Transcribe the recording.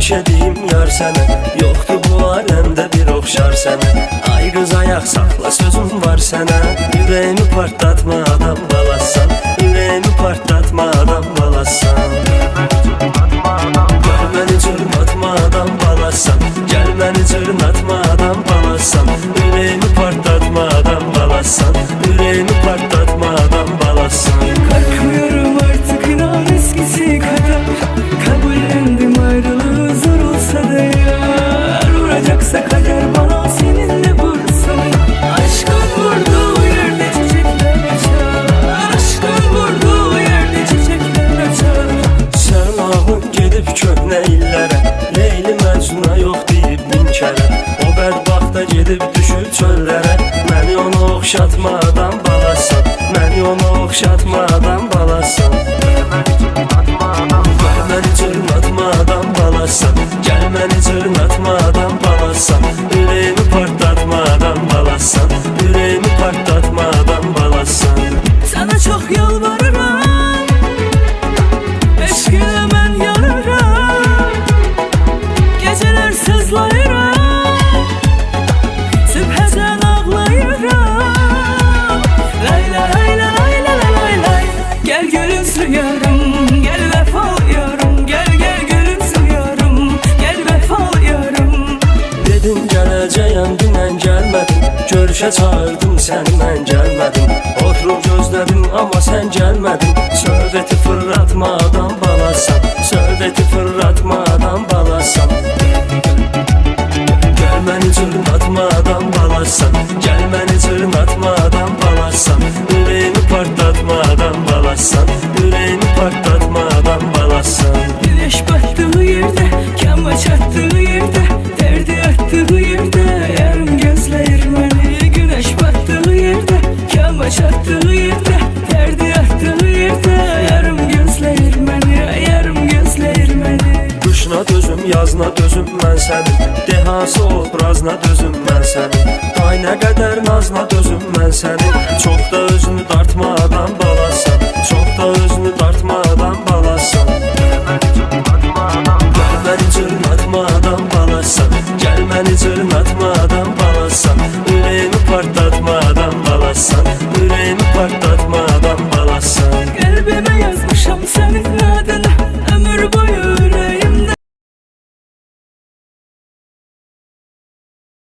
Həmişədiyim yar sənə, yoxdur bu aləmdə bir oxşar sənə. Ay qız ayaq saxla, sözüm var sənə. Ürəyimi partlatma adam balasan, ürəyimi partlatma adam balasan. Gör məni cırmatma adam balasan, gəl məni cırmatma adam balasan. Ürəyimi partlatma adam balasan, ürəyimi partlatma adam balasan. Korkmuyorum artık inan eskisi kadar. Kabullendim ayrılığı zor olsa da yar. Vuracaksa kader bana seninle vursun. Aşkın vurduğu yerde çiçekler açar. Aşkın vurduğu yerde çiçekler açar. Səlahın gedib köhnə illərə, Leyli Məcnuna yox deyib min kərə. O bədbaxta gedib düşüb çöllərə. Məni ona oxşatma adam balasan, məni ona oxşatma adam balasan. Gör məni cırmatma adam balasan, gəl məni cırmatma adam balasan. Ürəyimi partlatma adam balasan, ürəyimi partlatma adam balasan. Sana çok yalvarırım, eşkine ben yanarım. Geceler sızlayırım, sübhəcən ağlayırım. Layla layla layla lay lay. Gel gülüm suyarım, gel vefalı yarım. Gel gel gülüm suyarım, gel vefalı yarım. Dedin gələcəyəm, dünən gəlmədin. Görüşə çağırdım səni, mən gəlmədim. Oturub gözlədim, amma sən gəlmədin. Söhbəti fırlatma adam balasan, söhbəti fırlatma adam balasan. Gəl məni cırmatma adam balasan, gəl məni cırmatma adam balasan. Ürəyimi partlatma adam balasan, ürəyimi partlatma adam balasan. Güneş battığı yerde, kama çattığı yerde, derdi attığı yerde, yarım gözler beni. Güneş battığı yerde, kama çattığı yerde, derdi attığı yerde, yarım gözler beni, yarım gözler beni. Qışına dözüm, yazına dözüm mən sənin. Dehası obrazına dözüm mən sənin. Ay nə qədər nazına dözüm mən sənin. Çox da özünü dartma adam balasan.